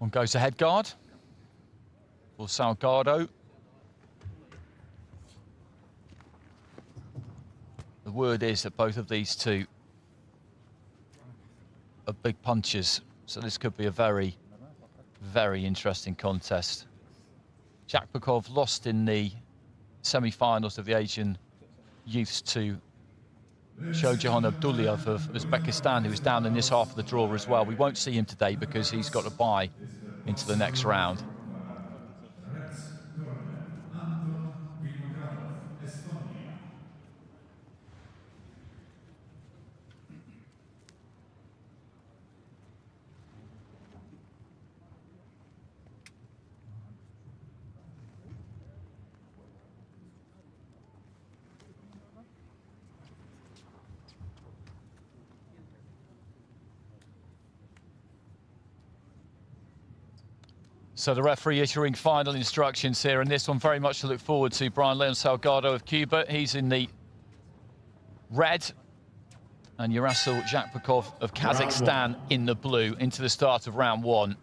One goes ahead guard for Salgaro. The word is that both of these two are big punchers, so this could be a very, very interesting contest. Zhakpekov lost in the semi-finals of the Asian Youths to Shojahan Abdullayev of Uzbekistan, who is down in this half of the draw as well. We won't see him today because he's got a bye into the next round. So the referee issuing final instructions here, and this one very much to look forward to. Brian Leon Salgado of Cuba, he's in the red, and Yerassyl Zhakpekov of Kazakhstan in the blue, into the start of round one.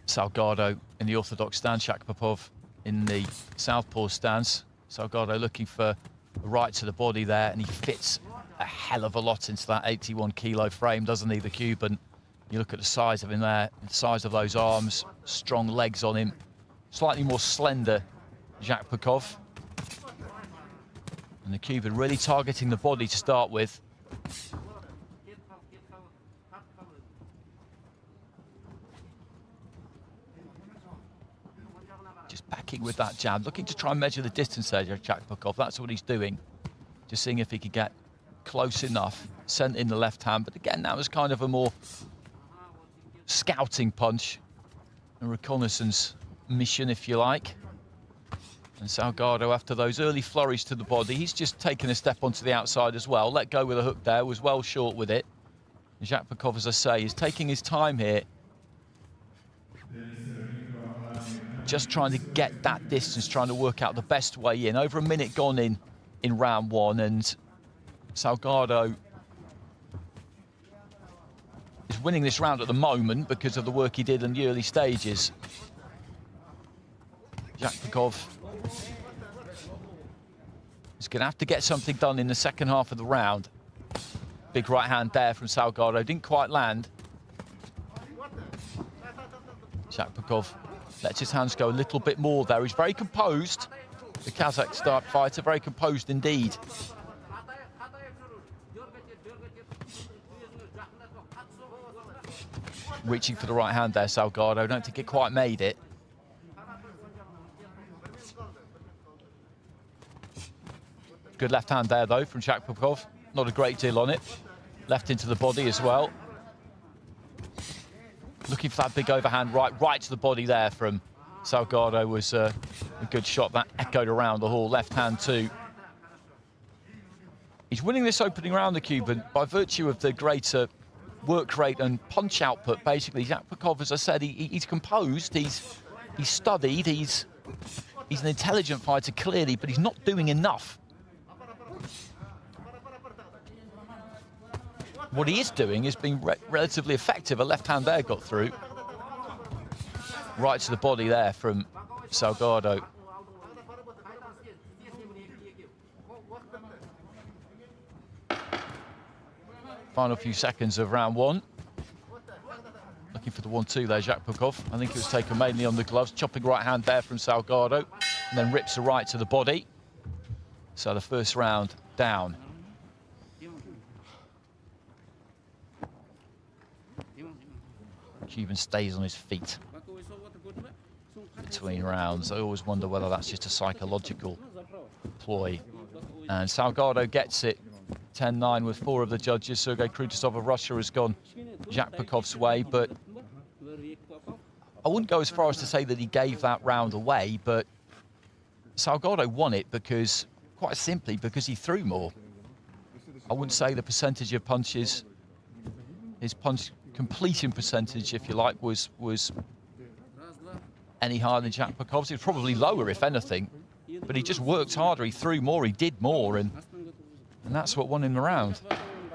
Salgado in the orthodox stance, Zhakpekov in the southpaw stance. Salgado looking for the right to the body there, and he fits a hell of a lot into that 81-kilo frame, doesn't he, the Cuban? You look at the size of him there, the size of those arms, strong legs on him. Slightly more slender Zhakpekov. And the Cuban really targeting the body to start with. Just backing with that jab, looking to try and measure the distance there, Zhakpekov. That's what he's doing. Just seeing if he could get close enough, sent in the left hand. But again, that was kind of a more scouting punch, a reconnaissance mission, if you like. And Salgado, after those early flurries to the body, he's just taken a step onto the outside as well. Let go with a hook there, was well short with it. And Zhakpekov, as I say, is taking his time here. Just trying to get that distance, trying to work out the best way in. Over a minute gone in round one, and Salgado is winning this round at the moment because of the work he did in the early stages. Zhakpekov is going to have to get something done in the second half of the round. Big right hand there from Salgado, didn't quite land. Zhakpekov lets his hands go a little bit more there. He's very composed. The Kazakh start fighter, very composed indeed. Reaching for the right hand there, Salgado. Don't think it quite made it. Good left hand there, though, from Zhakpekov. Not a great deal on it. Left into the body as well. Looking for that big overhand right to the body there from Salgado was a good shot. That echoed around the hall. Left hand too. He's winning this opening round, the Cuban, by virtue of the greater work rate and punch output, basically. Zhakpekov, as I said, he's composed, he's studied, he's an intelligent fighter, clearly, but he's not doing enough. What he is doing is being relatively effective. A left hand there got through. Right to the body there from Salgado. Final few seconds of round one. Looking for the 1-2 there, Zhakpekov. I think it was taken mainly on the gloves. Chopping right hand there from Salgado. And then rips a right to the body. So the first round down. Cuban stays on his feet between rounds. I always wonder whether that's just a psychological ploy. And Salgado gets it. 10-9 with 4 of the judges. Sergei Krutasov of Russia has gone Zhakpekov's way, but I wouldn't go as far as to say that he gave that round away, but Salgado won it because, quite simply, because he threw more. I wouldn't say the percentage of punches, his punch completion percentage, if you like, was any higher than Zhakpekov's. It was probably lower, if anything, but he just worked harder, he threw more, he did more, and And that's what won him the round.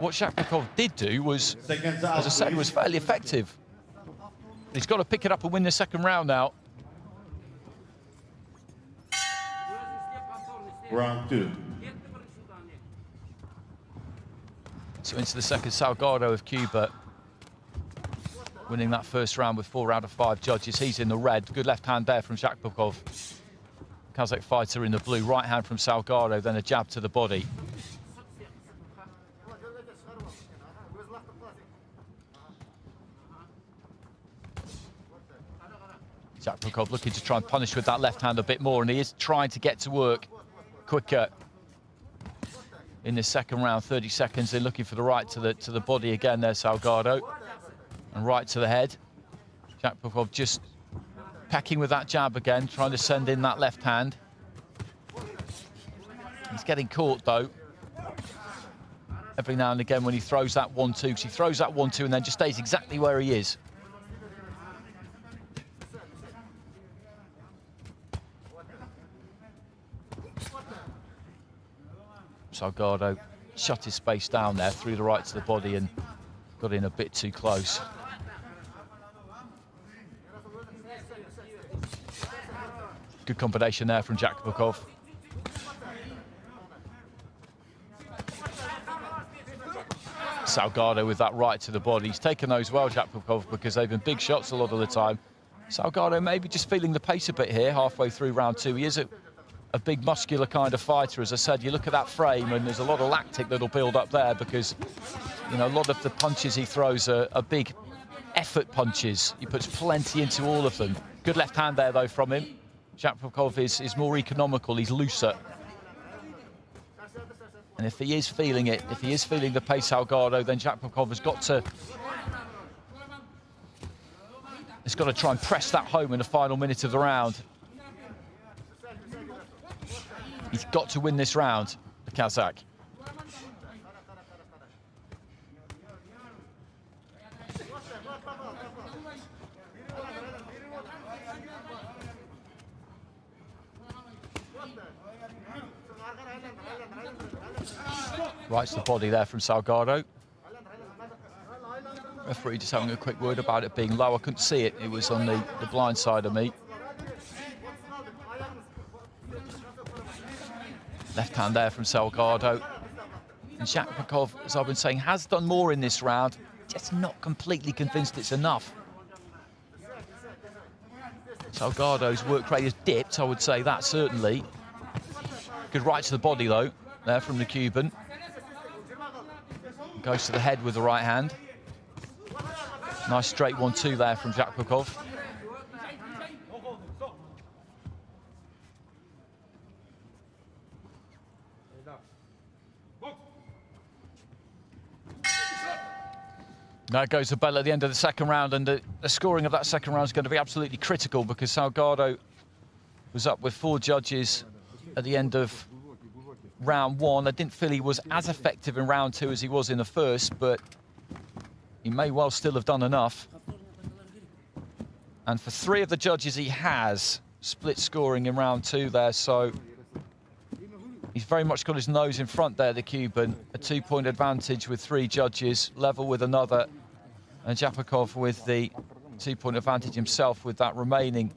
What Zhakpekov did do was, as I said, was fairly effective. He's got to pick it up and win the second round now. Round 2. So into the second, Salgaro of Cuba, winning that first round with 4 out of 5 judges. He's in the red. Good left hand there from Zhakpekov. Kazakh fighter in the blue. Right hand from Salgaro, then a jab to the body. Zhakpekov looking to try and punish with that left hand a bit more, and he is trying to get to work quicker in this second round. 30 seconds. They're looking for the right to the body again there, Salgaro, and right to the head. Zhakpekov just pecking with that jab again, trying to send in that left hand. He's getting caught though every now and again when he throws that 1-2, because he throws that 1-2 and then just stays exactly where he is. Salgaro shut his space down there, threw the right to the body and got in a bit too close. Good combination there from Zhakpekov. Salgaro with that right to the body. He's taken those well, Zhakpekov, because they've been big shots a lot of the time. Salgaro maybe just feeling the pace a bit here, halfway through round 2. He is a big muscular kind of fighter. As I said, you look at that frame and there's a lot of lactic that'll build up there, because, you know, a lot of the punches he throws are big effort punches. He puts plenty into all of them. Good left hand there though from him. Zhakpekov is more economical, he's looser. And if he is feeling it, if he is feeling the pace, Salgaro, then Zhakpekov has got to try and press that home in the final minute of the round. He's got to win this round, the Kazakh. Right to the body there from Salgaro. Referee just having a quick word about it being low. I couldn't see it. It was on the blind side of me. Left hand there from Salgaro. And Zhakpekov, as I've been saying, has done more in this round. Just not completely convinced it's enough. Salgaro's work rate has dipped, I would say that certainly. Good right to the body though, there from the Cuban. Goes to the head with the right hand. Nice straight 1-2 there from Zhakpekov. There goes the bell at the end of the second round, and the scoring of that second round is going to be absolutely critical, because Salgaro was up with 4 judges at the end of round 1. I didn't feel he was as effective in round 2 as he was in the first, but he may well still have done enough. And for 3 of the judges, he has split scoring in round 2 there, so he's very much got his nose in front there, the Cuban. A 2-point advantage with 3 judges, level with another. And Zhakpekov with the 2-point advantage himself with that remaining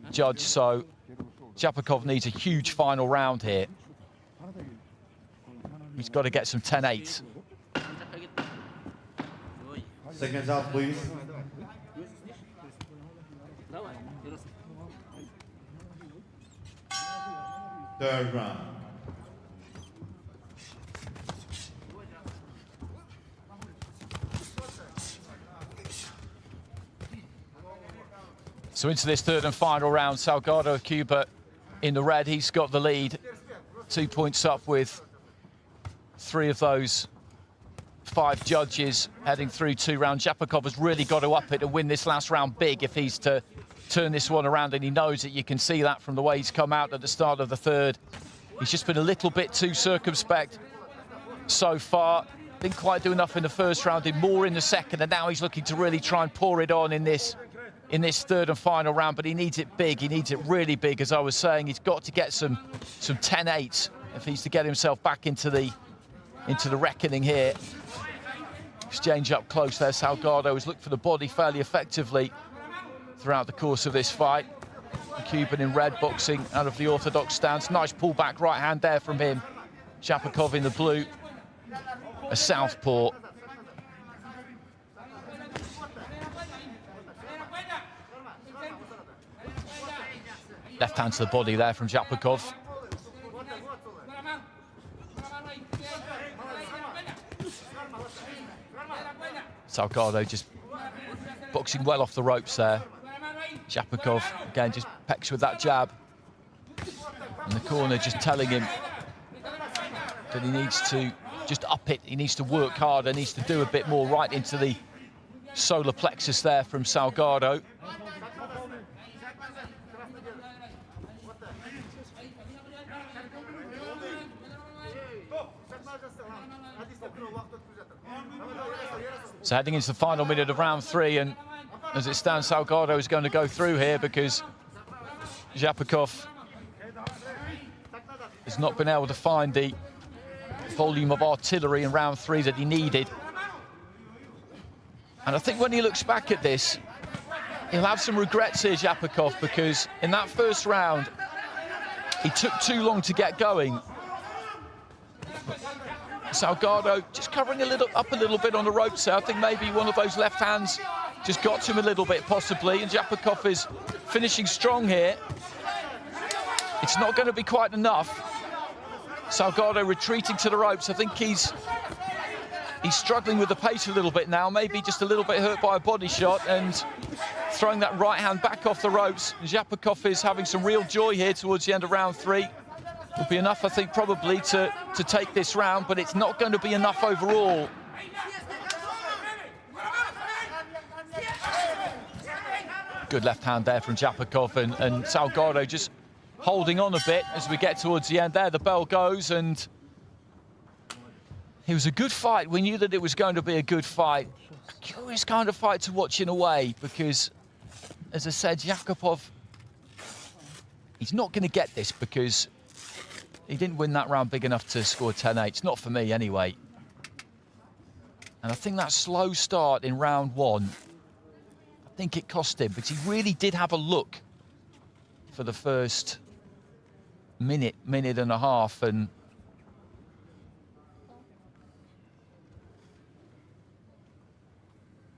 judge. So Zhakpekov needs a huge final round here. He's got to get some 10-8. Seconds out, please. Third round. So into this third and final round, Salgaro of Cuba in the red. He's got the lead, 2 points up with 3 of those 5 judges heading through 2 rounds. Zhakpekov has really got to up it and win this last round big if he's to turn this one around, and he knows it. You can see that from the way he's come out at the start of the third. He's just been a little bit too circumspect so far. Didn't quite do enough in the first round, did more in the second, and now he's looking to really try and pour it on in this third and final round. But he needs it big, he needs it really big. As I was saying, he's got to get some 10-8 if he's to get himself back into the into the reckoning here. Exchange up close there. Salgado has looked for the body fairly effectively throughout the course of this fight. The Cuban in red boxing out of the orthodox stance. Nice pullback right hand there from him. Zhakpekov in the blue, a southpaw. Left hand to the body there from Zhakpekov. Salgado just boxing well off the ropes there. Zhakpekov, again, just pecks with that jab. And the corner just telling him that he needs to just up it. He needs to work harder, needs to do a bit more right into the solar plexus there from Salgado. So heading into the final minute of round 3, and as it stands, Salgado is going to go through here because Zhakpekov has not been able to find the volume of artillery in round 3 that he needed. And I think when he looks back at this, he'll have some regrets here, Zhakpekov, because in that first round, he took too long to get going. Salgado just covering a little bit on the ropes there. I think maybe one of those left hands just got to him a little bit, possibly, and Zhakpekov is finishing strong here. It's not going to be quite enough. Salgado retreating to the ropes. I think he's struggling with the pace a little bit now, maybe just a little bit hurt by a body shot, and throwing that right hand back off the ropes. Zhakpekov is having some real joy here towards the end of round 3. Will be enough, I think, probably to take this round, but it's not going to be enough overall. Good left hand there from Zhakpekov, and Salgado just holding on a bit as we get towards the end there. The bell goes, and it was a good fight. We knew that it was going to be a good fight. A curious kind of fight to watch in a way, because, as I said, Zhakpekov, he's not going to get this because he didn't win that round big enough to score 10-8. It's not for me anyway. And I think that slow start in round 1, I think it cost him, but he really did have a look for the first minute and a half, and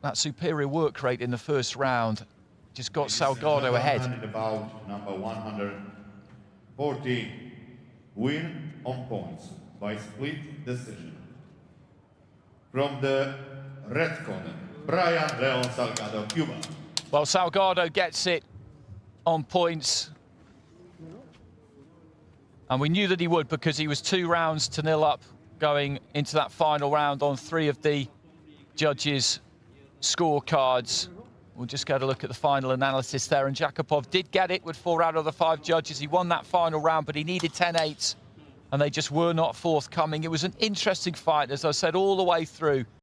that superior work rate in the first round just got Salgado ahead. About number 114, win on points by split decision. From the red corner, Brayan Salgado, Cuba. Well, Salgado gets it on points, and we knew that he would because he was 2-0 up going into that final round on 3 of the judges' scorecards. We'll just get a look at the final analysis there, and Zhakpekov did get it with 4 out of the 5 judges. He won that final round, but he needed 10-8, and they just were not forthcoming. It was an interesting fight, as I said, all the way through.